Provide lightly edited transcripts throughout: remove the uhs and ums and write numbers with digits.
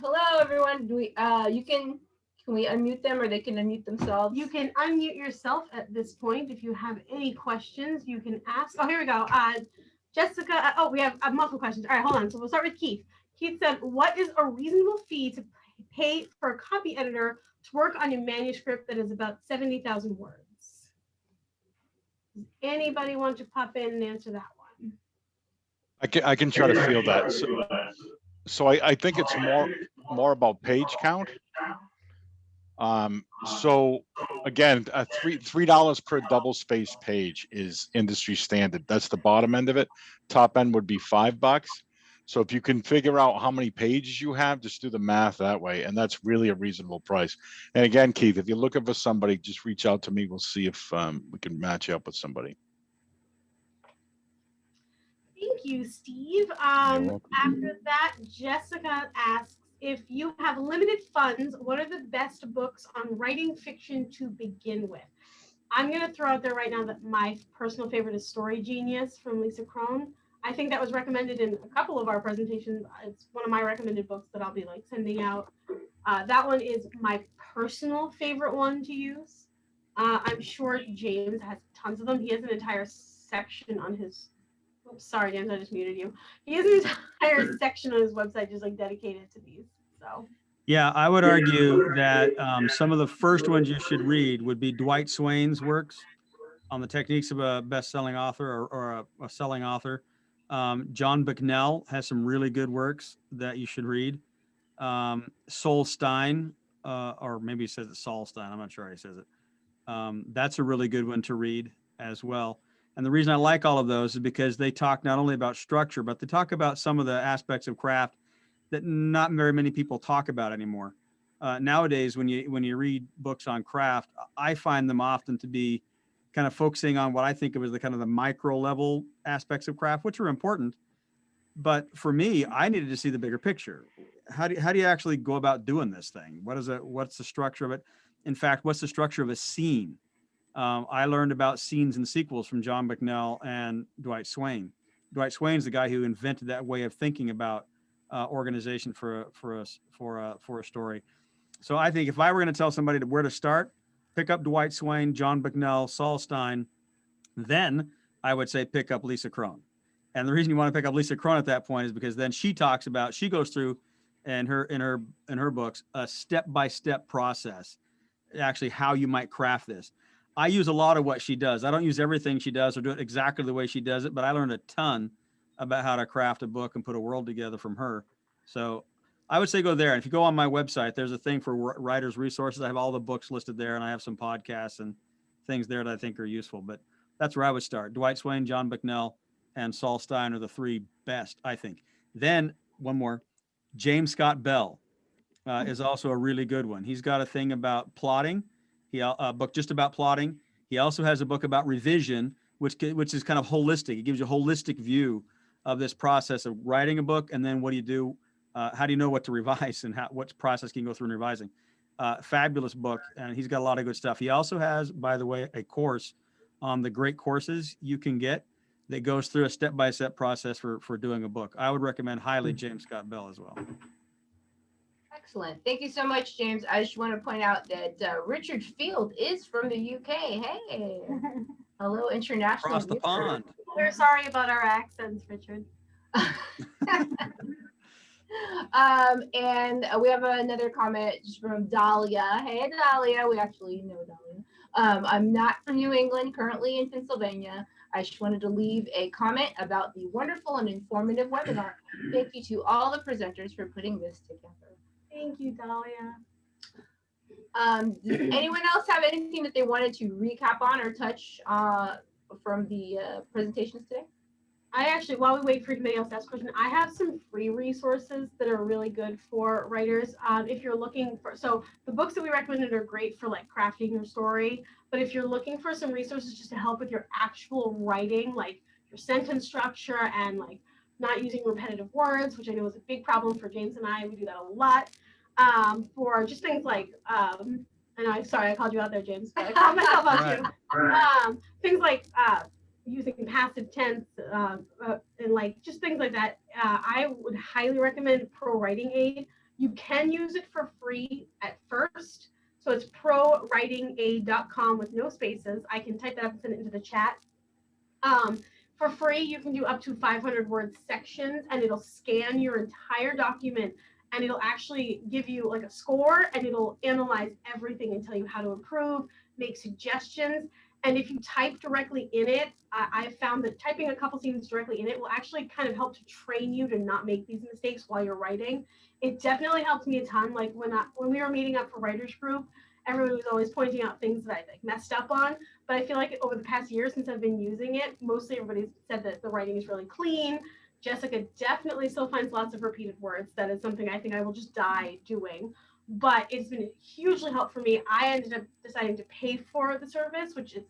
Hello, everyone. Do we? Can we unmute them, or they can unmute themselves? You can unmute yourself at this point if you have any questions. You can ask. Oh, here we go. Jessica. Oh, we have multiple questions. All right, hold on. So we'll start with Keith. Keith said, "What is a reasonable fee to pay for a copy editor to work on a manuscript that is about 70,000 words?" Does anybody want to pop in and answer that one? I can try to feel that. So I think it's more about page count. So again, $3 per double space page is industry standard. That's the bottom end of it. Top end would be $5. So if you can figure out how many pages you have, just do the math that way, and that's really a reasonable price. And again, Keith, if you're looking for somebody, just reach out to me. We'll see if we can match you up with somebody. Thank you, Steve. You're welcome. After that, Jessica asks, if you have limited funds, what are the best books on writing fiction to begin with? I'm going to throw out there right now that my personal favorite is Story Genius from Lisa Krohn. I think that was recommended in a couple of our presentations. It's one of my recommended books that I'll be like sending out. That one is my personal favorite one to use. I'm sure James has tons of them. He has an entire section on his. Oops, sorry, James, I just muted you. He has an entire section on his website just like dedicated to these. So. Yeah, I would argue that some of the first ones you should read would be Dwight Swain's works on the techniques of a best-selling author or a selling author. John Bucknell has some really good works that you should read. Sol Stein, or maybe he says it Saul Stein. I'm not sure how he says it. That's a really good one to read as well. And the reason I like all of those is because they talk not only about structure, but they talk about some of the aspects of craft that not very many people talk about anymore. Nowadays, when you read books on craft, I find them often to be kind of focusing on what I think of as the kind of the micro level aspects of craft, which are important. But for me, I needed to see the bigger picture. How do you actually go about doing this thing? What's the structure of it? In fact, what's the structure of a scene? I learned about scenes and sequels from John Bucknell and Dwight Swain. Dwight Swain's the guy who invented that way of thinking about organization for a story. So I think if I were going to tell somebody where to start, pick up Dwight Swain, John Bucknell, Saul Stein. Then I would say pick up Lisa Krohn. And the reason you want to pick up Lisa Krohn at that point is because then she goes through in her books a step-by-step process, actually how you might craft this. I use a lot of what she does. I don't use everything she does or do it exactly the way she does it, but I learned a ton about how to craft a book and put a world together from her. So I would say go there. And if you go on my website, there's a thing for writers' resources. I have all the books listed there, and I have some podcasts and things there that I think are useful. But that's where I would start. Dwight Swain, John Bucknell, and Saul Stein are the three best, I think. Then one more, James Scott Bell is also a really good one. He's got a thing about plotting. A book just about plotting. He also has a book about revision, which is kind of holistic. It gives you a holistic view of this process of writing a book, and then what do you do? How do you know what to revise and what process can you go through in revising? Fabulous book, and he's got a lot of good stuff. He also has, by the way, a course on the great courses you can get that goes through a step-by-step process for doing a book. I would recommend highly James Scott Bell as well. Excellent. Thank you so much, James. I just want to point out that Richard Field is from the UK. Hey. Hello, international. Across the pond. We're sorry about our accents, Richard. And we have another comment from Dahlia. Hey, Dahlia. We actually know Dahlia. I'm not from New England, currently in Pennsylvania. I just wanted to leave a comment about the wonderful and informative webinar. Thank you to all the presenters for putting this together. Thank you, Dahlia. Does anyone else have anything that they wanted to recap on or touch from the presentations today? I actually, while we wait for anybody else to ask a question, I have some free resources that are really good for writers. If you're looking for, so the books that we recommended are great for like crafting your story, but if you're looking for some resources just to help with your actual writing, like your sentence structure and like not using repetitive words, which I know is a big problem for James and I, we do that a lot. For just things like, and I'm sorry, I called you out there, James, but I called myself out too. Things like using passive tense and like just things like that. I would highly recommend Pro Writing Aid. You can use it for free at first. So it's prowritingaid.com with no spaces. I can type that up and send it into the chat. For free, you can do up to 500 word sections, and it'll scan your entire document, and it'll actually give you like a score, and it'll analyze everything and tell you how to improve, make suggestions. And if you type directly in it, I found that typing a couple scenes directly in it will actually kind of help to train you to not make these mistakes while you're writing. It definitely helped me a ton. Like when we were meeting up for writers group, everyone was always pointing out things that I like messed up on. But I feel like over the past year since I've been using it, mostly everybody's said that the writing is really clean. Jessica definitely still finds lots of repeated words. That is something I think I will just die doing. But it's been hugely helpful for me. I ended up deciding to pay for the service, which is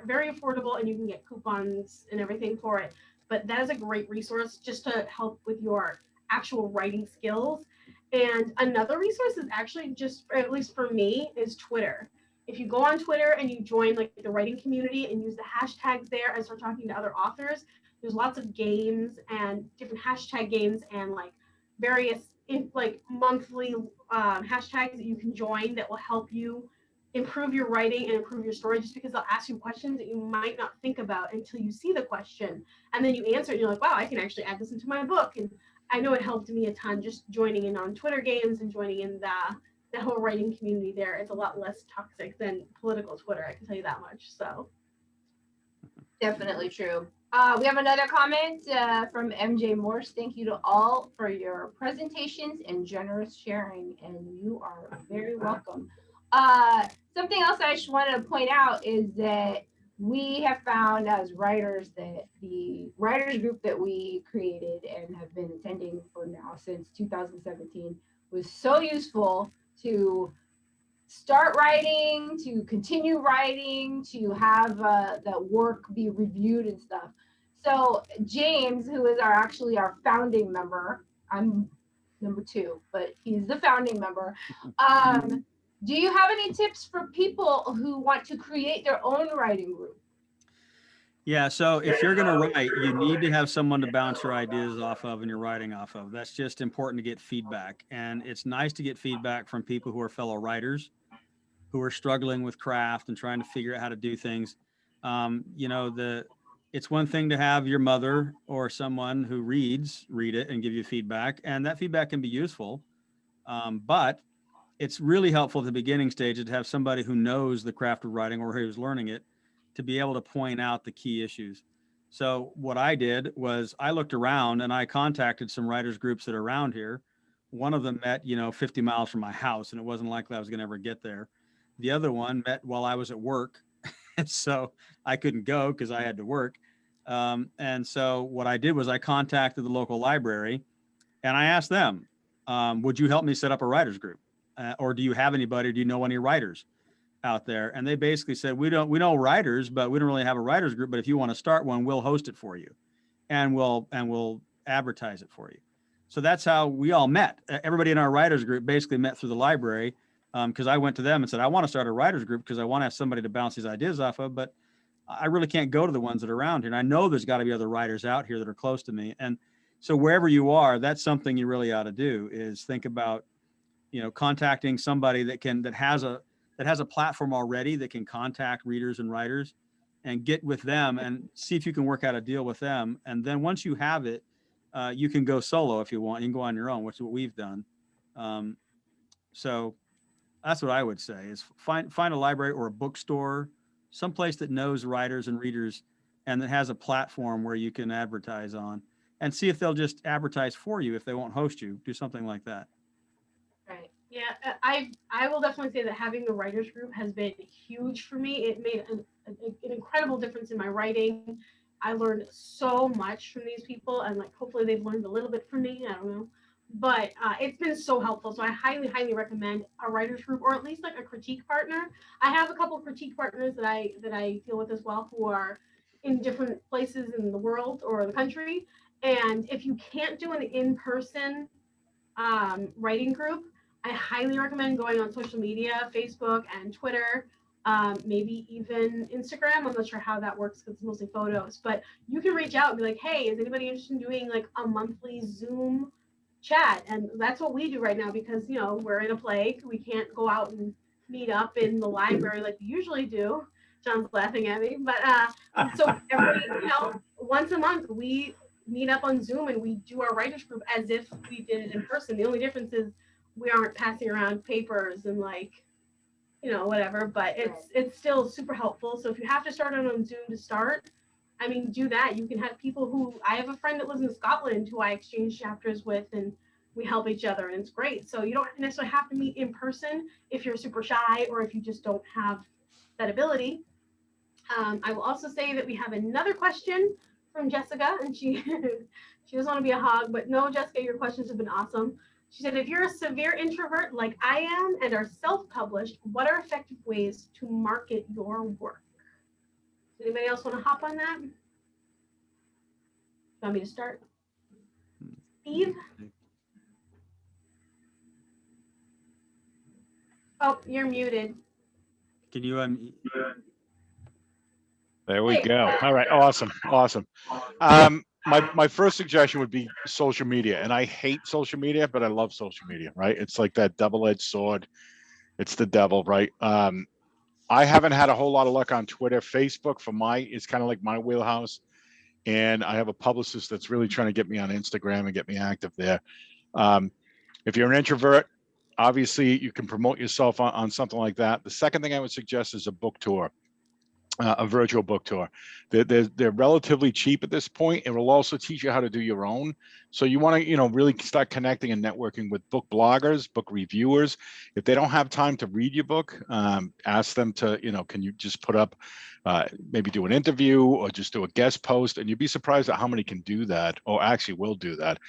very affordable, and you can get coupons and everything for it. But that is a great resource just to help with your actual writing skills. And another resource is actually just, at least for me, is Twitter. If you go on Twitter and you join like the writing community and use the hashtags there and start talking to other authors, there's lots of games and different hashtag games and like various like monthly hashtags that you can join that will help you improve your writing and improve your story, just because they'll ask you questions that you might not think about until you see the question. And then you answer it and you're like, wow, I can actually add this into my book. And I know it helped me a ton just joining in on Twitter games and joining in the whole writing community there. It's a lot less toxic than political Twitter, I can tell you that much. So Definitely true. We have another comment from MJ Morse. Thank you to all for your presentations and generous sharing, and you are very welcome. Something else I just wanted to point out is that we have found as writers that the writers group that we created and have been attending for now since 2017 was so useful to start writing, to continue writing, to have the work be reviewed and stuff. So James, who is actually our founding member, I'm number 2, but he's the founding member. Do you have any tips for people who want to create their own writing group? Yeah, so if you're going to write, you need to have someone to bounce your ideas off of and your writing off of. That's just important to get feedback. And it's nice to get feedback from people who are fellow writers, who are struggling with craft and trying to figure out how to do things. It's one thing to have your mother or someone who read it and give you feedback, and that feedback can be useful. But it's really helpful at the beginning stage to have somebody who knows the craft of writing or who's learning it to be able to point out the key issues. So what I did was I looked around and I contacted some writers groups that are around here. One of them met, 50 miles from my house, and it wasn't likely I was going to ever get there. The other one met while I was at work. And so I couldn't go because I had to work. And so what I did was I contacted the local library and I asked them, would you help me set up a writers group? Or do you have anybody? Do you know any writers out there? And they basically said, we know writers, but we don't really have a writers group. But if you want to start one, we'll host it for you, and we'll advertise it for you. So that's how we all met. Everybody in our writers group basically met through the library, because I went to them and said, I want to start a writers group because I want to have somebody to bounce these ideas off of, but I really can't go to the ones that are around here. And I know there's got to be other writers out here that are close to me. And so wherever you are, that's something you really ought to do, is think about, contacting somebody that has a platform already that can contact readers and writers, and get with them and see if you can work out a deal with them. And then once you have it, you can go solo if you want. You can go on your own, which is what we've done. So that's what I would say, is find a library or a bookstore, someplace that knows writers and readers and that has a platform where you can advertise on, and see if they'll just advertise for you. If they won't host you, do something like that. Right. Yeah, I will definitely say that having the writers group has been huge for me. It made an incredible difference in my writing. I learned so much from these people, and like hopefully they've learned a little bit from me. I don't know, but it's been so helpful. So I highly recommend a writers group, or at least like a critique partner. I have a couple of critique partners that I deal with as well, who are in different places in the world or the country. And if you can't do an in-person writing group, I highly recommend going on social media, Facebook and Twitter, maybe even Instagram. I'm not sure how that works because it's mostly photos, but you can reach out and be like, hey, is anybody interested in doing like a monthly Zoom chat. And that's what we do right now because, you know, we're in a plague. We can't go out and meet up in the library like we usually do. John's laughing at me. But so every, you know, once a month, we meet up on Zoom and we do our writers group as if we did it in person. The only difference is we aren't passing around papers and like, you know, whatever, but it's still super helpful. So if you have to start it on Zoom to start, I mean, do that. You can have people who, I have a friend that lives in Scotland who I exchange chapters with and we help each other and it's great. So you don't necessarily have to meet in person if you're super shy or if you just don't have that ability. I will also say that we have another question from Jessica, and she doesn't want to be a hog, but no, Jessica, your questions have been awesome. She said, if you're a severe introvert like I am and are self-published, what are effective ways to market your work? Does anybody else want to hop on that? Want me to start? Steve? Oh, you're muted. Can you There we Hey. go. All right. Awesome. Awesome. My first suggestion would be social media. And I hate social media, but I love social media, right? It's like that double-edged sword. It's the devil, right? I haven't had a whole lot of luck on Twitter. Facebook is kind of like my wheelhouse. And I have a publicist that's really trying to get me on Instagram and get me active there. If you're an introvert, obviously you can promote yourself on something like that. The second thing I would suggest is a book tour. A virtual book tour. They're relatively cheap at this point. It will also teach you how to do your own. So you want to, you know, really start connecting and networking with book bloggers, book reviewers. If they don't have time to read your book, ask them to, you know, can you just put up, maybe do an interview or just do a guest post, and you'd be surprised at how many can do that or actually will do that.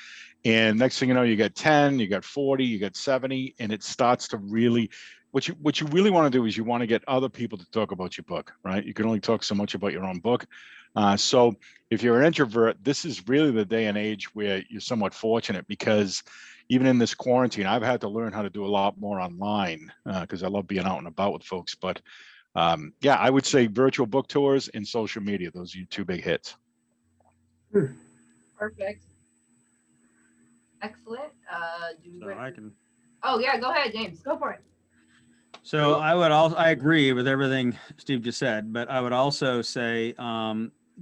And next thing you know, you got 10, you got 40, you got 70, and it starts to really, what you really want to do is you want to get other people to talk about your book, right? You can only talk so much about your own book. So if you're an introvert, this is really the day and age where you're somewhat fortunate, because even in this quarantine, I've had to learn how to do a lot more online because I love being out and about with folks. But yeah, I would say virtual book tours and social media. Those are your two big hits. Perfect. Excellent. Oh, yeah, go ahead, James. Go for it. So I agree with everything Steve just said, but I would also say,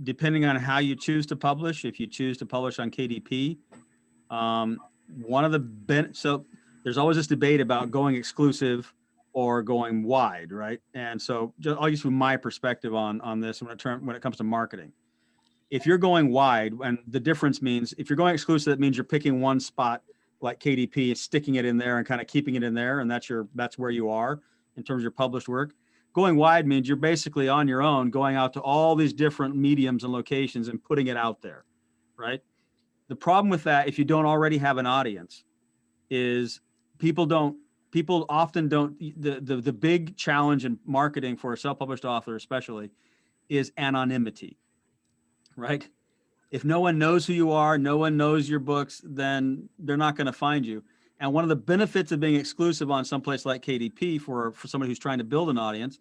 depending on how you choose to publish, if you choose to publish on KDP, so there's always this debate about going exclusive or going wide, right? And so I'll use from my perspective on this when it comes to marketing. If you're going wide, and the difference means if you're going exclusive, that means you're picking one spot like KDP and sticking it in there and kind of keeping it in there, and that's where you are in terms of your published work. Going wide means you're basically on your own, going out to all these different mediums and locations and putting it out there, right? The problem with that, if you don't already have an audience, is people often don't. The big challenge in marketing for a self-published author, especially, is anonymity, right? If no one knows who you are, no one knows your books, then they're not going to find you. And one of the benefits of being exclusive on some place like KDP for somebody who's trying to build an audience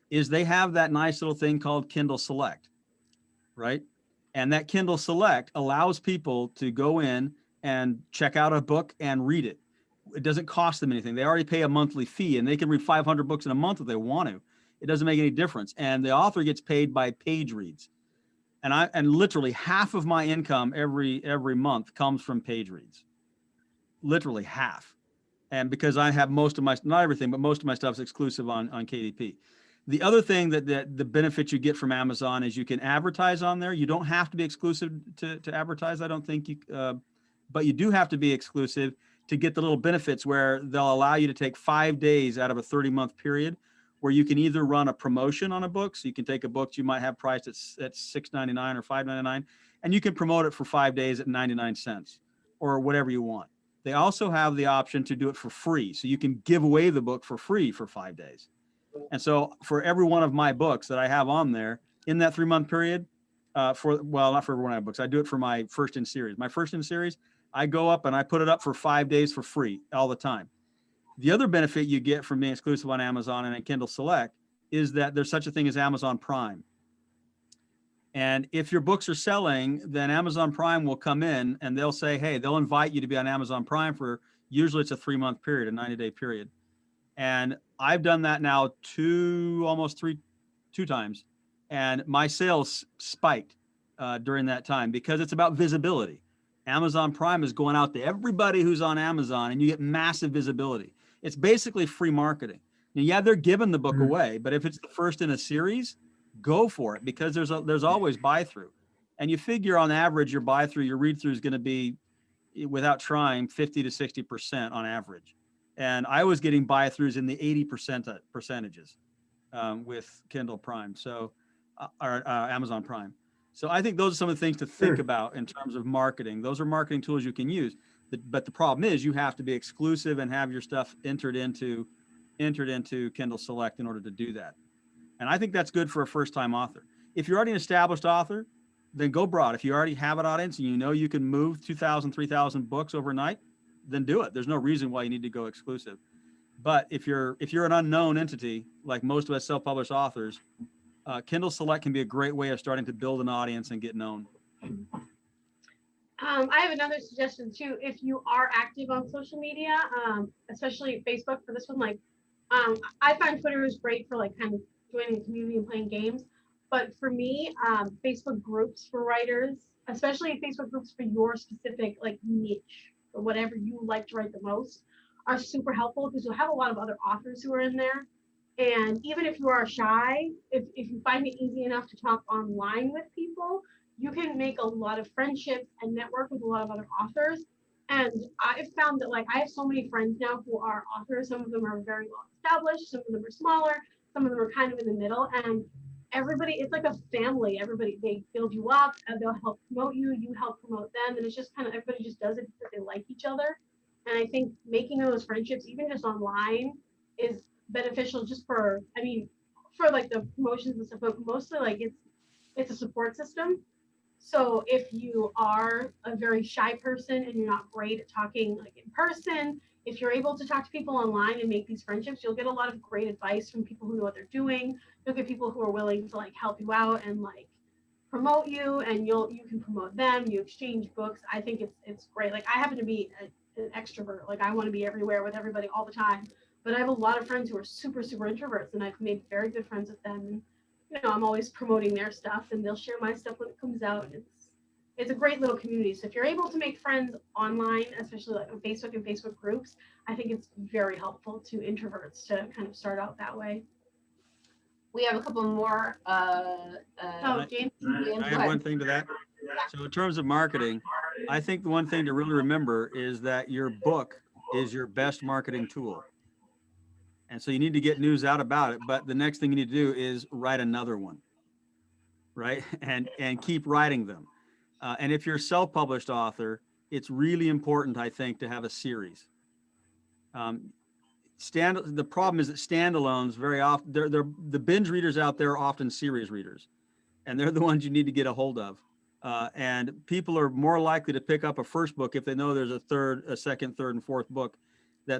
is they have that nice little thing called Kindle Select, right? And that Kindle Select allows people to go in and check out a book and read it. It doesn't cost them anything. They already pay a monthly fee, and they can read 500 books in a month if they want to. It doesn't make any difference. And the author gets paid by page reads. And literally half of my income every month comes from page reads. Literally half. And because I have most of my, not everything, but most of my stuff is exclusive on KDP. The other thing that the benefit you get from Amazon is you can advertise on there. You don't have to be exclusive to advertise, I don't think, but you do have to be exclusive to get the little benefits where they'll allow you to take 5 days out of a 30-month period where you can either run a promotion on a book. So you can take a book you might have priced at $6.99 or $5.99, and you can promote it for 5 days at 99 cents or whatever you want. They also have the option to do it for free. So you can give away the book for free for 5 days. And so for every one of my books that I have on there in that 3-month period, not for every one of my books, I do it for my first in series. My first in series, I go up and I put it up for 5 days for free all the time. The other benefit you get from being exclusive on Amazon and at Kindle Select is that there's such a thing as Amazon Prime. And if your books are selling, then Amazon Prime will come in and they'll say, hey, they'll invite you to be on Amazon Prime for, usually it's a 3-month period, a 90-day period. And I've done that now two times. And my sales spiked during that time because it's about visibility. Amazon Prime is going out to everybody who's on Amazon and you get massive visibility. It's basically free marketing. Now, yeah, they're giving the book away, but if it's the first in a series, go for it because there's always buy through. And you figure on average, your buy through, your read through is going to be, without trying, 50 to 60% on average. And I was getting buy throughs in the 80% percentages with Kindle Prime, so or Amazon Prime. So I think those are some of the things to think about in terms of marketing. Those are marketing tools you can use. But the problem is you have to be exclusive and have your stuff entered into Kindle Select in order to do that. And I think that's good for a first-time author. If you're already an established author, then go broad. If you already have an audience and you know you can move 2,000, 3,000 books overnight, then do it. There's no reason why you need to go exclusive. But if you're an unknown entity, like most of us self-published authors, Kindle Select can be a great way of starting to build an audience and get known. I have another suggestion too. If you are active on social media, especially Facebook for this one, like I find Twitter is great for like kind of joining a community and playing games. But for me, Facebook groups for writers, especially Facebook groups for your specific like niche or whatever you like to write the most, are super helpful because you'll have a lot of other authors who are in there. And even if you are shy, if you find it easy enough to talk online with people, you can make a lot of friendships and network with a lot of other authors. And I've found that like I have so many friends now who are authors. Some of them are very well established, some of them are smaller, some of them are kind of in the middle. And everybody, it's like a family. Everybody, they build you up and they'll help promote you, you help promote them. And it's just kind of everybody just does it because they like each other. And I think making those friendships, even just online, is beneficial just for, I mean, for like the promotions and stuff, but mostly like it's a support system. So if you are a very shy person and you're not great at talking like in person, if you're able to talk to people online and make these friendships, you'll get a lot of great advice from people who know what they're doing. You'll get people who are willing to like help you out and like promote you, and you can promote them. You exchange books. I think it's great. Like I happen to be an extrovert. Like I want to be everywhere with everybody all the time. But I have a lot of friends who are super, super introverts, and I've made very good friends with them. And you know, I'm always promoting their stuff, and they'll share my stuff when it comes out. And it's a great little community. So if you're able to make friends online, especially like on Facebook and Facebook groups, I think it's very helpful to introverts to kind of start out that way. We have a couple more. James. I have one thing to that. So in terms of marketing, I think the one thing to really remember is that your book is your best marketing tool. And so you need to get news out about it. But the next thing you need to do is write another one, right? And keep writing them. And if you're a self-published author, it's really important, I think, to have a series. The problem is that standalones very often, they're the binge readers out there are often series readers, and they're the ones you need to get a hold of. And people are more likely to pick up a first book if they know there's a second, third, and fourth book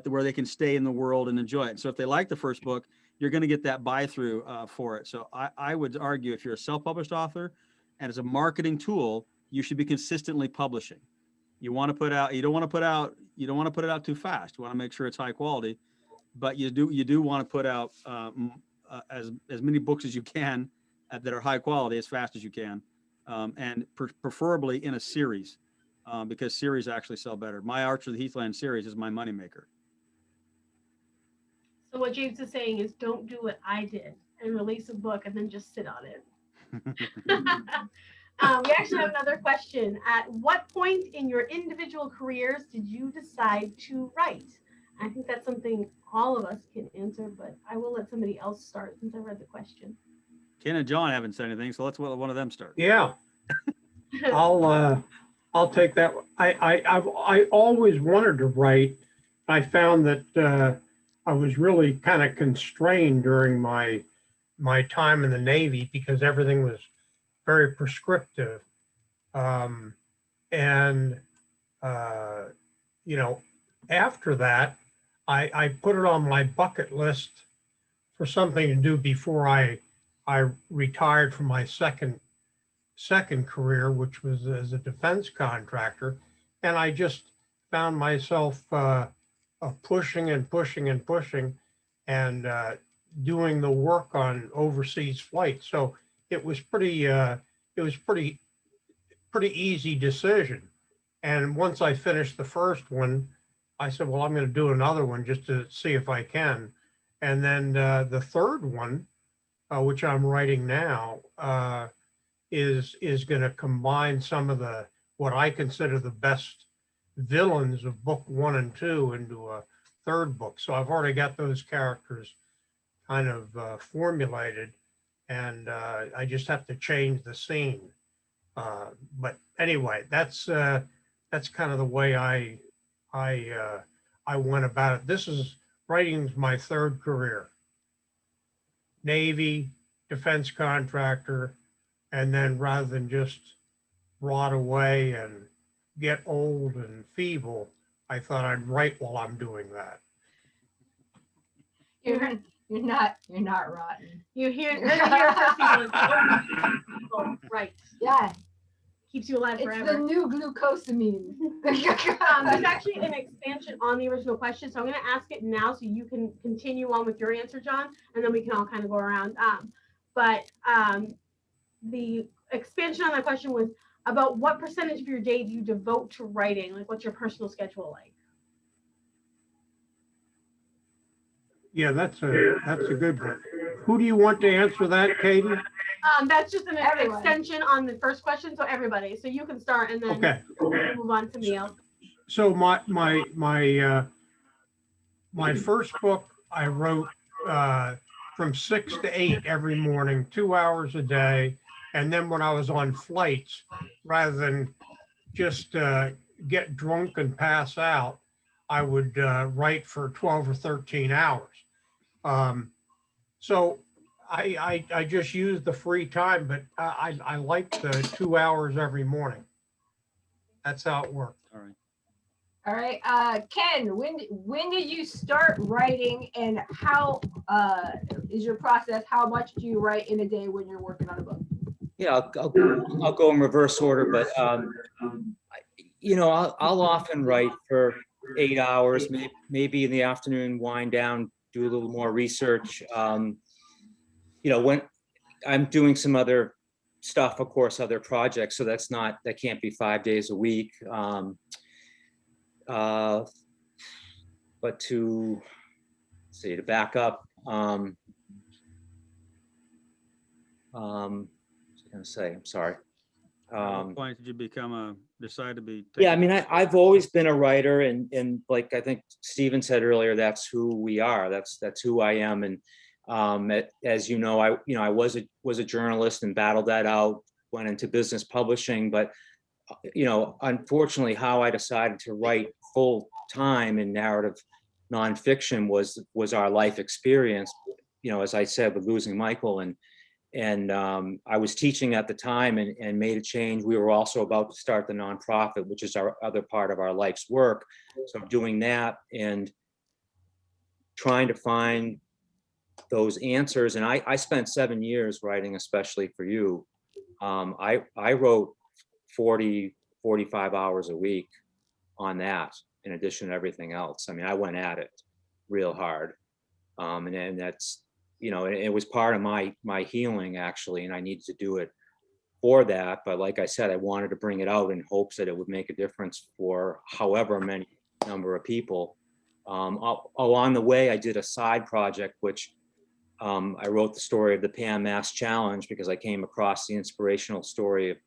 where they can stay in the world and enjoy it. So if they like the first book, you're going to get that buy through for it. So I would argue if you're a self-published author and as a marketing tool, you should be consistently publishing. You want to put out, you don't want to put it out too fast. You want to make sure it's high quality, but you do want to put out as many books as you can that are high quality as fast as you can, and preferably in a series, because series actually sell better. My Archer of the Heathland series is my moneymaker. So what James is saying is don't do what I did and release a book and then just sit on it. We actually have another question. At what point in your individual careers did you decide to write? I think that's something all of us can answer, but I will let somebody else start since I read the question. Ken and John haven't said anything, so let's let one of them start. Yeah, I'll take that. I always wanted to write. I found that I was really kind of constrained during my time in the Navy because everything was very prescriptive. You know, after that, I put it on my bucket list for something to do before I retired from my second second career, which was as a defense contractor. And I just found myself pushing and pushing and pushing and doing the work on overseas flights. So it was pretty easy decision. And once I finished the first one, I said, well, I'm going to do another one just to see if I can. And then the third one, which I'm writing now, is going to combine some of the what I consider the best villains of book 1 and 2 into a third book. So I've already got those characters kind of formulated, and I just have to change the scene. But anyway, that's kind of the way I went about it. This is writing's my third career. Navy, defense contractor, and then rather than just rot away and get old and feeble, I thought I'd write while I'm doing that. You're not rotten. You hear first people. Right. Yeah, Keeps you alive it's forever. the new glucosamine. There's actually an expansion on the original question, so I'm going to ask it now so you can continue on with your answer, John, and then we can all kind of go around. The expansion on that question was about what percentage of your day do you devote to writing? Like, what's your personal schedule like? Yeah, that's a good one. Who do you want to answer that, Katie? That's just an Everyone. extension on the first question, so everybody. So you can start and then Okay. we'll move on to somebody else. So my first book I wrote from 6 to 8 every morning, 2 hours a day. And then when I was on flights, rather than just get drunk and pass out, I would write for 12 or 13 hours. So I just used the free time, but I like the 2 hours every morning. That's how it worked. All right. All right, Ken, when did you start writing, and how is your process? How much do you write in a day when you're working on a book? Yeah, I'll go in reverse order, but I'll often write for 8 hours, maybe in the afternoon, wind down, do a little more research. When I'm doing some other stuff, of course, other projects, so that can't be 5 days a week. But to back up, what was I gonna say? I'm sorry. At what point did you decide to be? Yeah, I mean, I've always been a writer, and like I think Stephen said earlier, that's who we are. That's who I am. And as you know, I was a journalist and battled that out. Went into business publishing, but unfortunately, how I decided to write full time in narrative nonfiction was our life experience. As I said, with losing Michael, and I was teaching at the time and made a change. We were also about to start the nonprofit, which is our other part of our life's work. So doing that and trying to find those answers. And I spent 7 years writing, especially for you. I wrote 40, 45 hours a week on that, in addition to everything else. I mean, I went at it real hard. And that's, it was part of my healing, actually, and I needed to do it for that. But like I said, I wanted to bring it out in hopes that it would make a difference for however many number of people. Along the way, I did a side project, which I wrote the story of the Pan Mass Challenge because I came across the inspirational story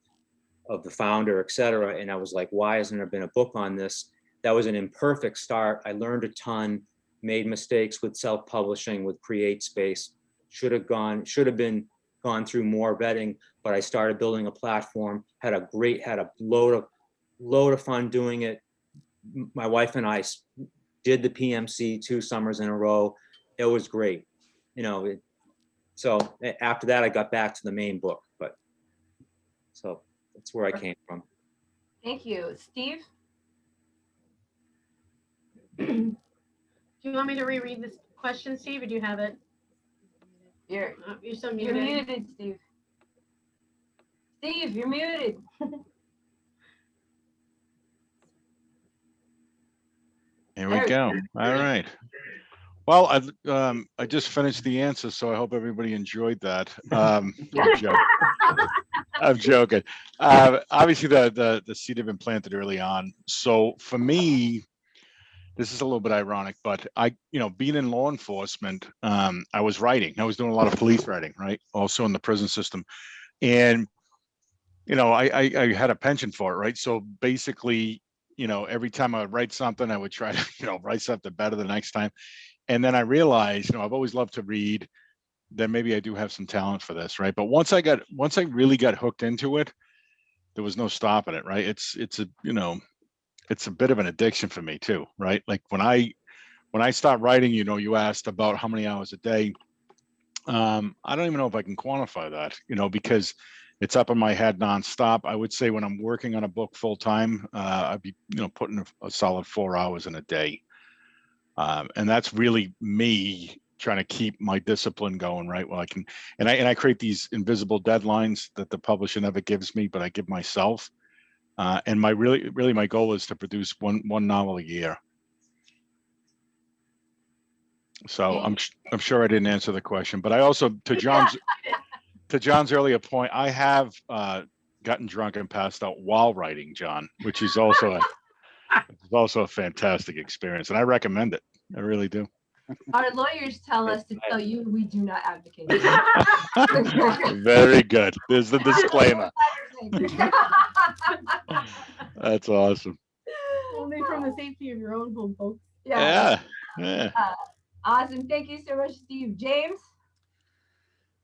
of the founder, et cetera. And I was like, why hasn't there been a book on this? That was an imperfect start. I learned a ton, made mistakes with self-publishing, with Create Space, should have gone through more vetting, but I started building a platform, had a load of fun doing it. My wife and I did the PMC 2 summers in a row. It was great. So after that, I got back to the main book, so that's where I came from. Thank you. Steve? Do you want me to reread this question, Steve, or do you have it? You're You're so you're muted. muted, Steve. Steve, you're muted. Here we go. All right. Well, I just finished the answer, so I hope everybody enjoyed that. I'm joking. I'm joking. Obviously, the seed had been planted early on. So for me, this is a little bit ironic, but being in law enforcement, I was writing. I was doing a lot of police writing, right? Also in the prison system, and I had a penchant for it, right? So basically, every time I would write something, I would try to, write something better the next time. And then I realized, I've always loved to read. Then maybe I do have some talent for this, right? But once I really got hooked into it, there was no stopping it, right? It's a bit of an addiction for me too, right? Like when I start writing, you asked about how many hours a day. I don't even know if I can quantify that, because it's up in my head nonstop. I would say when I'm working on a book full time, I'd be, putting a solid 4 hours in a day. And that's really me trying to keep my discipline going, right? Well, I can, and I create these invisible deadlines that the publisher never gives me, but I give myself. And my my goal is to produce one novel a year. So I'm sure I didn't answer the question, but I also, to John's earlier point, I have gotten drunk and passed out while writing, John, which is also a fantastic experience, and I recommend it. I really do. Our lawyers tell us to tell you we do not advocate. Very good. There's the disclaimer. That's awesome. Only from the safety of your own home, folks. Yeah. Awesome. Thank you so much, Steve. James?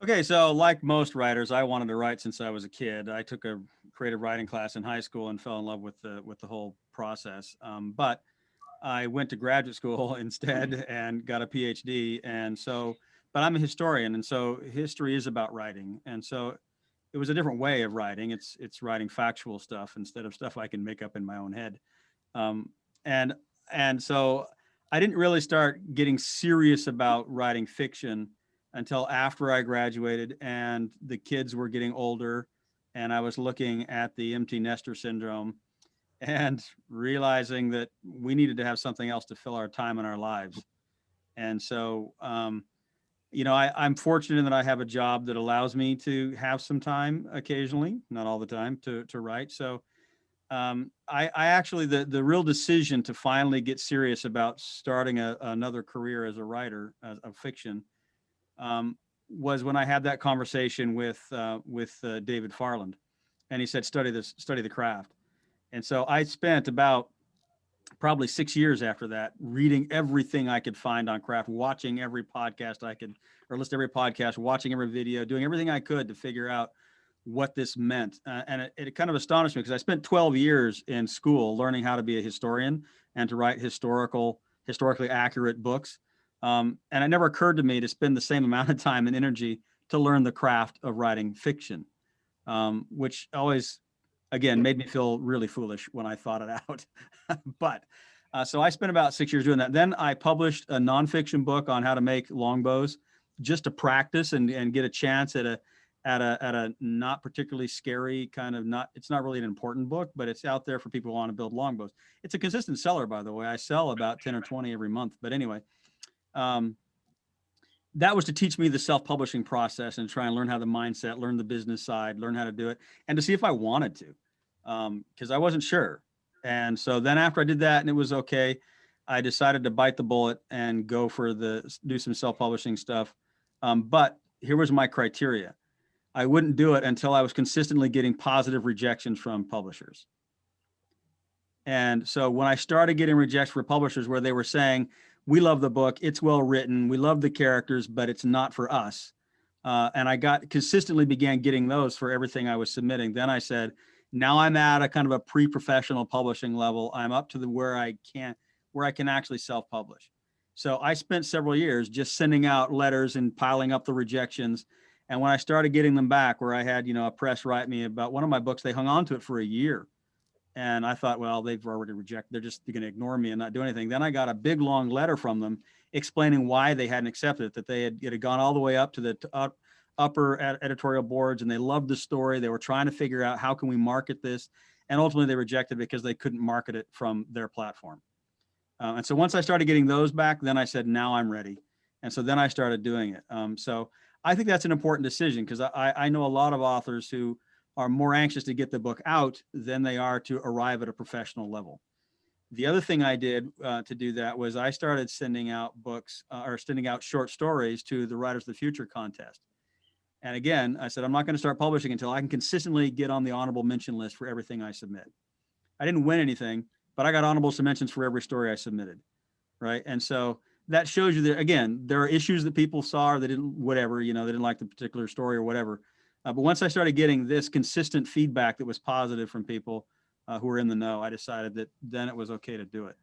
Okay, so like most writers, I wanted to write since I was a kid. I took a creative writing class in high school and fell in love with the whole process. But I went to graduate school instead and got a PhD. But I'm a historian, and so history is about writing. And so it was a different way of writing. It's writing factual stuff instead of stuff I can make up in my own head. And so I didn't really start getting serious about writing fiction until after I graduated and the kids were getting older, and I was looking at the empty nester syndrome and realizing that we needed to have something else to fill our time in our lives. And so, I'm fortunate that I have a job that allows me to have some time occasionally, not all the time, to write. So I actually, the real decision to finally get serious about starting another career as a writer of fiction was when I had that conversation with David Farland, and he said, study the craft. And so I spent about probably 6 years after that reading everything I could find on craft, watching every podcast I could, or listen to every podcast, watching every video, doing everything I could to figure out what this meant. And it kind of astonished me because I spent 12 years in school learning how to be a historian and to write historically accurate books. And it never occurred to me to spend the same amount of time and energy to learn the craft of writing fiction, which always, again, made me feel really foolish when I thought it out. But so I spent about 6 years doing that. Then I published a nonfiction book on how to make longbows, just to practice and get a chance at a not particularly scary kind of it's not really an important book, but it's out there for people who want to build longbows. It's a consistent seller, by the way. I sell about 10 or 20 every month. But anyway, that was to teach me the self-publishing process and try and learn how the mindset, learn the business side, learn how to do it, and to see if I wanted to, because I wasn't sure. And so then after I did that and it was okay, I decided to bite the bullet and go for do some self-publishing stuff. But here was my criteria. I wouldn't do it until I was consistently getting positive rejections from publishers. And so when I started getting rejections from publishers where they were saying, we love the book, it's well written, we love the characters, but it's not for us. And I consistently began getting those for everything I was submitting. Then I said, now I'm at a kind of a pre-professional publishing level. I'm up to where I can actually self-publish. So I spent several years just sending out letters and piling up the rejections. And when I started getting them back, where I had, a press write me about one of my books, they hung on to it for a year. And I thought, well, they've already rejected, they're going to ignore me and not do anything. Then I got a big, long letter from them explaining why they hadn't accepted it, that it had gone all the way up to upper editorial boards, and they loved the story. They were trying to figure out how can we market this, and ultimately they rejected it because they couldn't market it from their platform. And so once I started getting those back, then I said, now I'm ready. And so then I started doing it. So I think that's an important decision, because I know a lot of authors who are more anxious to get the book out than they are to arrive at a professional level. The other thing I did to do that was I started sending out books or sending out short stories to the Writers of the Future contest. And again, I said, I'm not going to start publishing until I can consistently get on the honorable mention list for everything I submit. I didn't win anything, but I got honorable mentions for every story I submitted. Right. And so that shows you that, again, there are issues that people saw or they didn't, whatever, they didn't like the particular story or whatever. But once I started getting this consistent feedback that was positive from people who were in the know, I decided that then it was okay to do it.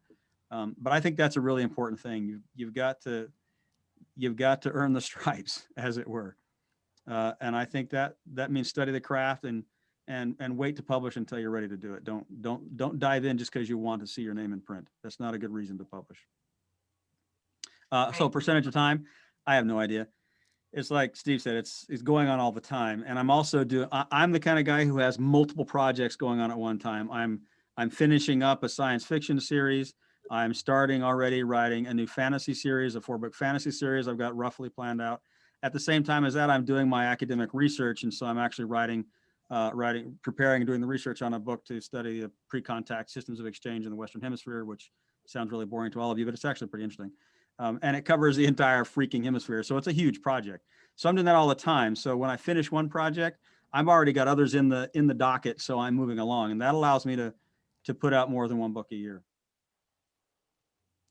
But I think that's a really important thing. You've got to earn the stripes, as it were. And I think that means study the craft and wait to publish until you're ready to do it. Don't dive in just because you want to see your name in print. That's not a good reason to publish. So percentage of time, I have no idea. It's like Steve said, it's going on all the time. And I'm also I'm the kind of guy who has multiple projects going on at one time. I'm finishing up a science fiction series. I'm starting already writing a new fantasy series, a 4-book fantasy series I've got roughly planned out. At the same time as that, I'm doing my academic research. And so I'm actually preparing and doing the research on a book to study the pre-contact systems of exchange in the Western Hemisphere, which sounds really boring to all of you, but it's actually pretty interesting. And it covers the entire freaking hemisphere. So it's a huge project. So I'm doing that all the time. So when I finish one project, I've already got others in the docket. So I'm moving along, and that allows me to put out more than one book a year,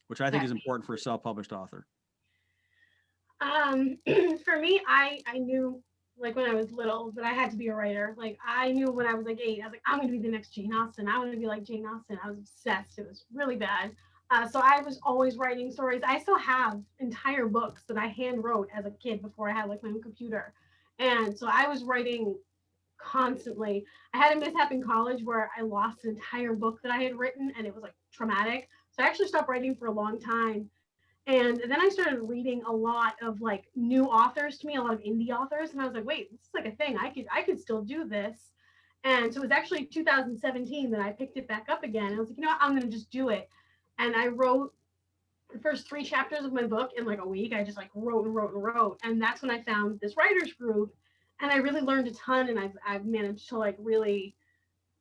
which I think is important for a self-published author. For me, I knew, like, when I was little that I had to be a writer. Like, I knew when I was like 8, I was like, I'm going to be the next Jane Austen. I want to be like Jane Austen. I was obsessed. It was really bad. So I was always writing stories. I still have entire books that I hand wrote as a kid before I had like my own computer. And so I was writing constantly. I had a mishap in college where I lost an entire book that I had written, and it was like traumatic. So I actually stopped writing for a long time. And then I started reading a lot of like new authors to me, a lot of indie authors. And I was like, wait, this is like a thing. I could still do this. And so it was actually 2017 that I picked it back up again. I was like, you know what, I'm going to just do it. And I wrote the first 3 chapters of my book in like a week. I just like wrote and wrote and wrote. And that's when I found this writers group. And I really learned a ton. And I've managed to like really,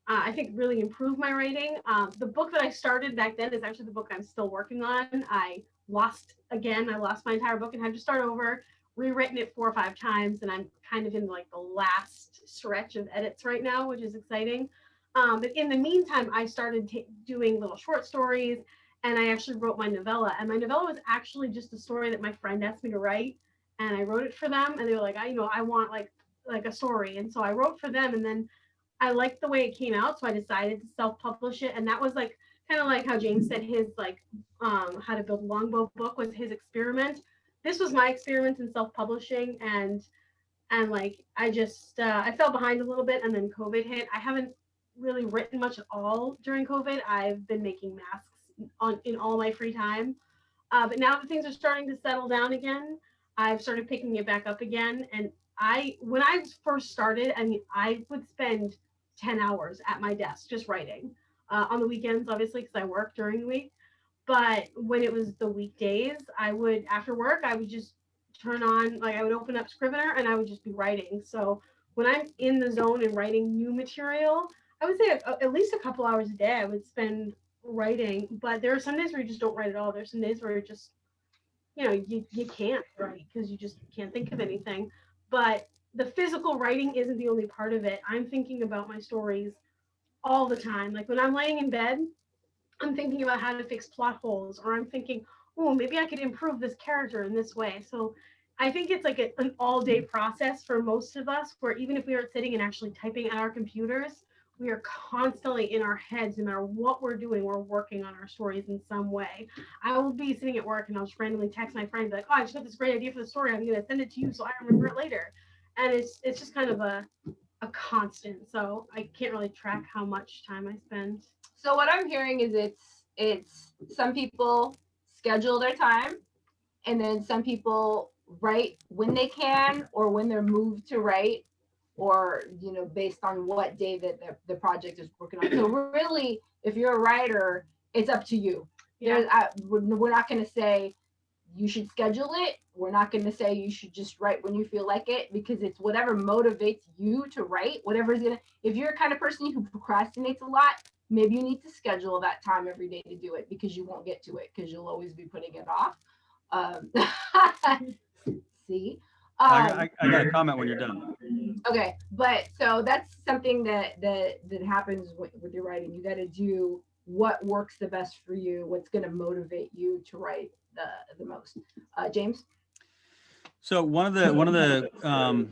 I think, really improve my writing. The book that I started back then is actually the book I'm still working on. I lost my entire book and had to start over, rewritten it 4 or 5 times. And I'm kind of in like the last stretch of edits right now, which is exciting. But in the meantime, I started doing little short stories, and I actually wrote my novella. And my novella was actually just a story that my friend asked me to write, and I wrote it for them. And they were like, I want like a story. And so I wrote for them, and then I liked the way it came out, so I decided to self-publish it. And that was like kind of like how James said his like how to build a longbow book was his experiment. This was my experiment in self-publishing, and like I just I fell behind a little bit, and then COVID hit. I haven't really written much at all during COVID. I've been making masks in all my free time. But now that things are starting to settle down again, I've started picking it back up again. And when I first started, I mean, I would spend 10 hours at my desk just writing on the weekends, obviously, because I work during the week. But when it was the weekdays, after work, I would just turn on, like I would open up Scrivener and I would just be writing. So when I'm in the zone and writing new material, I would say at least a couple hours a day I would spend writing. But there are some days where you just don't write at all. There's some days where you're just, you can't write because you just can't think of anything. But the physical writing isn't the only part of it. I'm thinking about my stories all the time. Like when I'm laying in bed, I'm thinking about how to fix plot holes, or I'm thinking, oh, maybe I could improve this character in this way. So I think it's like an all-day process for most of us, where even if we aren't sitting and actually typing at our computers, we are constantly in our heads. No matter what we're doing, we're working on our stories in some way. I will be sitting at work and I'll just randomly text my friend, like, oh, I just got this great idea for the story. I'm going to send it to you so I remember it later. And it's just kind of a constant. So I can't really track how much time I spend. So what I'm hearing is it's some people schedule their time, and then some people write when they can or when they're moved to write, or based on what day that the project is working on. So really, if you're a writer, it's up to you. We're not going to say you should schedule it. We're not going to say you should just write when you feel like it, because it's whatever motivates you to write. Whatever's gonna. If you're a kind of person who procrastinates a lot, maybe you need to schedule that time every day to do it, because you won't get to it because you'll always be putting it off. See. I got a comment when you're done. Okay, but so that's something that happens with your writing. You got to do what works the best for you, what's going to motivate you to write the most. James? So one of the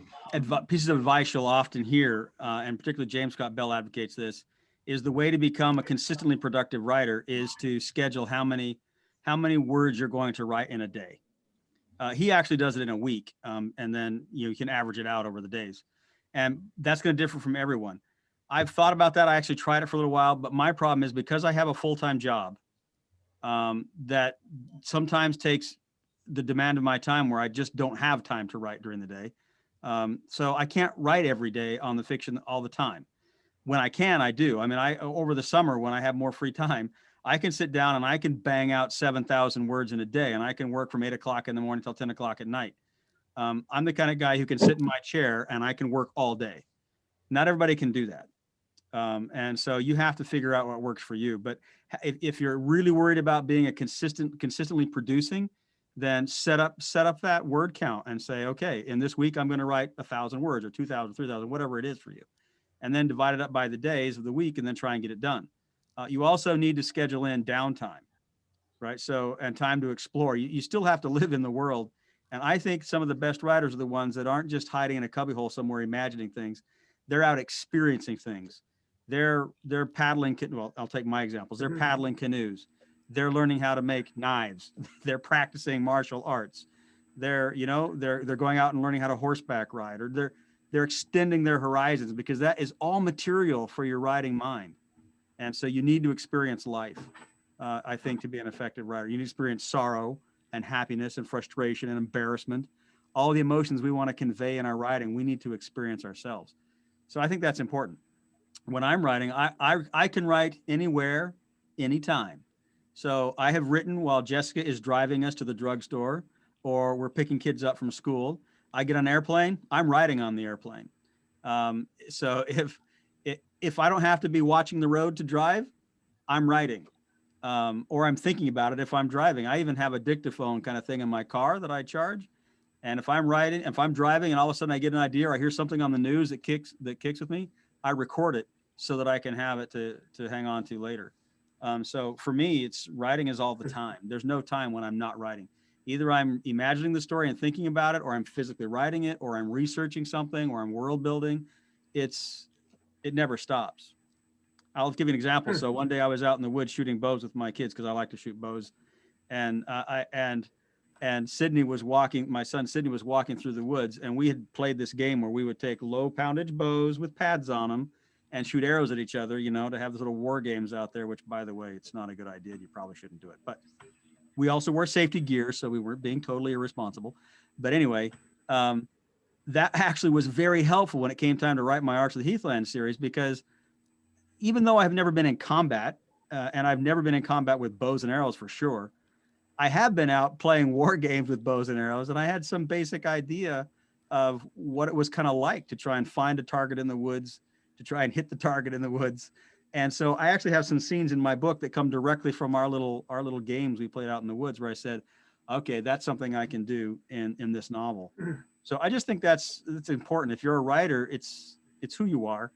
pieces of advice you'll often hear, and particularly James Scott Bell advocates this, is the way to become a consistently productive writer is to schedule how many words you're going to write in a day. He actually does it in a week, and then you can average it out over the days. And that's going to differ from everyone. I've thought about that. I actually tried it for a little while, but my problem is because I have a full-time job that sometimes takes the demand of my time where I just don't have time to write during the day. So I can't write every day on the fiction all the time. When I can, I do. I mean, over the summer when I have more free time, I can sit down and I can bang out 7,000 words in a day, and I can work from 8 o'clock in the morning till 10 o'clock at night. I'm the kind of guy who can sit in my chair and I can work all day. Not everybody can do that. And so you have to figure out what works for you. But if you're really worried about being consistently producing, then set up that word count and say, okay, in this week, I'm going to write 1,000 words or 2,000, 3,000, whatever it is for you. And then divide it up by the days of the week and then try and get it done. You also need to schedule in downtime, right? So, and time to explore. You still have to live in the world. And I think some of the best writers are the ones that aren't just hiding in a cubbyhole somewhere imagining things. They're out experiencing things. They're paddling. Well, I'll take my examples. They're paddling canoes. They're learning how to make knives. They're practicing martial arts. They're going out and learning how to horseback ride, or they're extending their horizons, because that is all material for your writing mind. And so you need to experience life, I think, to be an effective writer. You need to experience sorrow and happiness and frustration and embarrassment. All the emotions we want to convey in our writing, we need to experience ourselves. So I think that's important. When I'm writing, I can write anywhere, anytime. So I have written while Jessica is driving us to the drugstore, or we're picking kids up from school. I get on an airplane, I'm writing on the airplane. So if I don't have to be watching the road to drive, I'm writing, or I'm thinking about it if I'm driving. I even have a dictaphone kind of thing in my car that I charge. And if I'm driving and all of a sudden I get an idea or I hear something on the news that kicks with me, I record it so that I can have it to hang on to later. So for me, writing is all the time. There's no time when I'm not writing. Either I'm imagining the story and thinking about it, or I'm physically writing it, or I'm researching something, or I'm world building. It never stops. I'll give you an example. So one day I was out in the woods shooting bows with my kids, because I like to shoot bows. And Sydney was walking, my son Sydney was walking through the woods, and we had played this game where we would take low poundage bows with pads on them and shoot arrows at each other, to have those little war games out there, which, by the way, it's not a good idea. You probably shouldn't do it. But we also wore safety gear, so we weren't being totally irresponsible. But anyway, that actually was very helpful when it came time to write my Arch of the Heathland series, because even though I've never been in combat, and I've never been in combat with bows and arrows for sure, I have been out playing war games with bows and arrows, and I had some basic idea of what it was kind of like to try and find a target in the woods, to try and hit the target in the woods. And so I actually have some scenes in my book that come directly from our little games we played out in the woods, where I said, okay, that's something I can do in this novel. So I just think that's important. If you're a writer, it's who you are,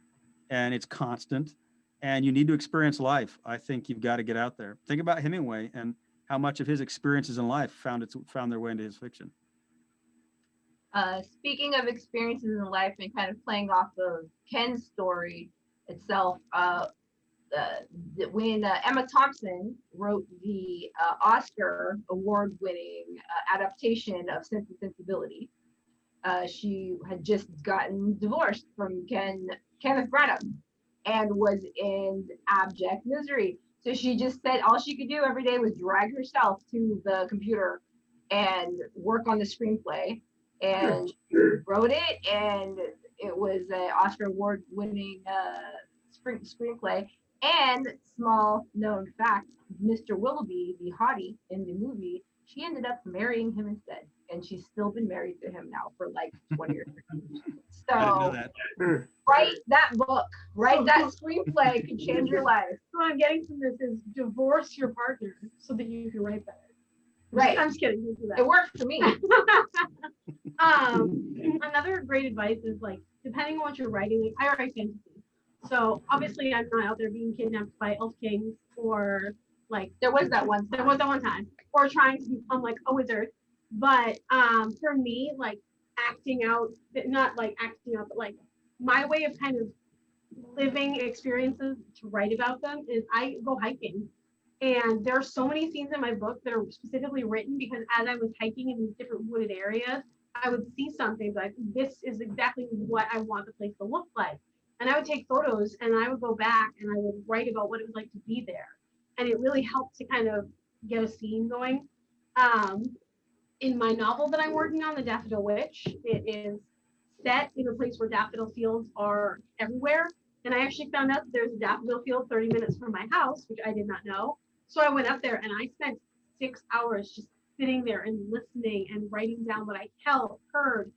and it's constant, and you need to experience life. I think you've got to get out there. Think about Hemingway and how much of his experiences in life found their way into his fiction. Speaking of experiences in life and kind of playing off of Ken's story itself, when Emma Thompson wrote the Oscar award-winning adaptation of Sense and Sensibility, she had just gotten divorced from Kenneth Branagh and was in abject misery. So she just said all she could do every day was drag herself to the computer and work on the screenplay, and wrote it, and it was an Oscar award winning screenplay. And small known fact, Mr. Willoughby, the hottie in the movie, she ended up marrying him instead, and she's still been married to him now for like 20 years. I didn't know So that. write that book, write that screenplay could change your life. What I'm getting from this is divorce your partner so that you can write better. Right. I'm just kidding. You do that. It worked for me. Another great advice is like, depending on what you're writing, like I write fantasy. So obviously I'm not out there being kidnapped by elf kings or like There was that one time or trying to become like a wizard. But for me, like acting out, not like acting out, but like my way of kind of living experiences to write about them is I go hiking. And there are so many scenes in my book that are specifically written because as I was hiking in these different wooded areas, I would see something like, this is exactly what I want the place to look like. And I would take photos and I would go back and I would write about what it was like to be there. And it really helped to kind of get a scene going. In my novel that I'm working on, The Daffodil Witch, it is set in a place where daffodil fields are everywhere. And I actually found out that there's a daffodil field 30 minutes from my house, which I did not know. So I went up there and I spent 6 hours just sitting there and listening and writing down what I heard,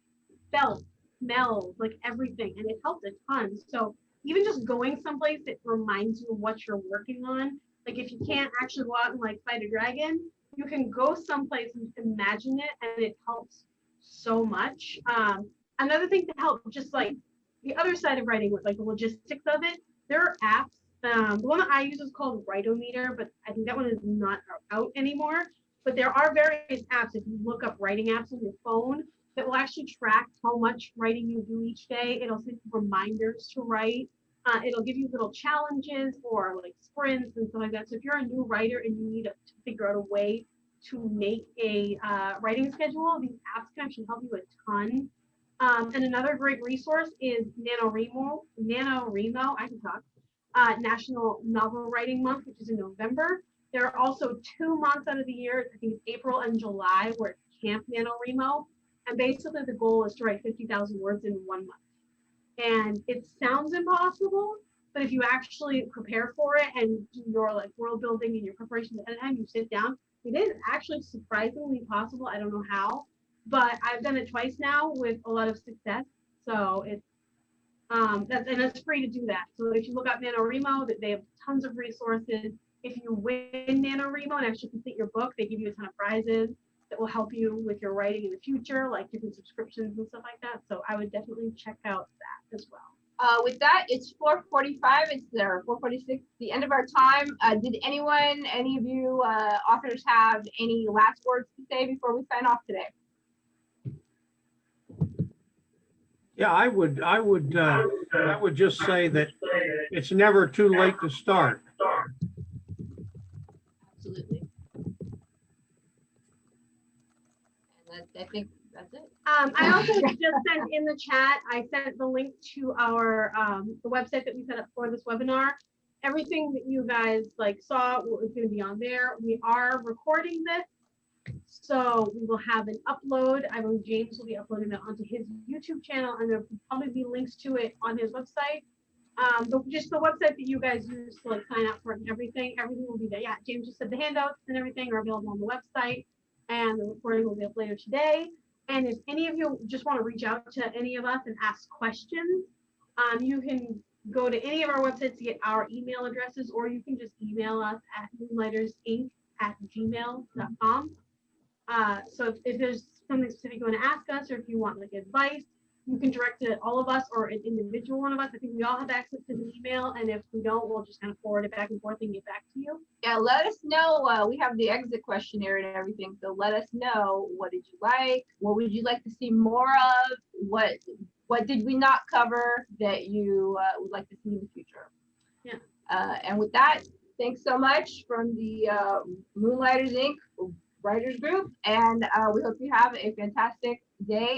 felt, smelled, like everything. And it helped a ton. So even just going someplace that reminds you of what you're working on, like if you can't actually go out and like fight a dragon, you can go someplace and imagine it, and it helps so much. Another thing to help, just like the other side of writing with like the logistics of it, there are apps. The one that I use is called Writometer, but I think that one is not out anymore. But there are various apps, if you look up writing apps on your phone, that will actually track how much writing you do each day. It'll send you reminders to write. It'll give you little challenges or like sprints and stuff like that. So if you're a new writer and you need to figure out a way to make a writing schedule, these apps can actually help you a ton. And another great resource is Nanowrimo, I can talk, National Novel Writing Month, which is in November. There are also 2 months out of the year, I think it's April and July, where it's Camp Nanowrimo. And basically the goal is to write 50,000 words in 1 month. And it sounds impossible, but if you actually prepare for it and do your like world building and your preparation ahead of time, you sit down, it is actually surprisingly possible. I don't know how, but I've done it twice now with a lot of success. So it's it's free to do that. So if you look up Nanowrimo, that they have tons of resources. If you win Nanowrimo and actually complete your book, they give you a ton of prizes that will help you with your writing in the future, like different subscriptions and stuff like that. So I would definitely check out that as well. With that, it's 4:45. It's there 4:46. The end of our time. Did any of you authors have any last words to say before we sign off today? Yeah, I would just say that it's never too late to start. Absolutely. And I think that's it. I also just sent in the chat, I sent the link to our the website that we set up for this webinar. Everything that you guys like saw is going to be on there. We are recording this, so we will have an upload. I believe James will be uploading that onto his YouTube channel, and there'll probably be links to it on his website. Just the website that you guys use to like sign up for it and everything will be there. Yeah, James just said the handouts and everything are available on the website, and the recording will be up later today. And if any of you just want to reach out to any of us and ask questions, you can go to any of our websites to get our email addresses, or you can just email us at moonlightersinc@gmail.com. So if there's something specific you want to ask us, or if you want like advice, you can direct it at all of us or an individual one of us. I think we all have access to the email, and if we don't, we'll just kind of forward it back and forth and get back to you. Yeah, let us know. We have the exit questionnaire and everything, so let us know, what did you like? What would you like to see more of? What did we not cover that you would like to see in the future? Yeah. And with that, thanks so much from the Moonlighters Inc. Writers Group, and we hope you have a fantastic day.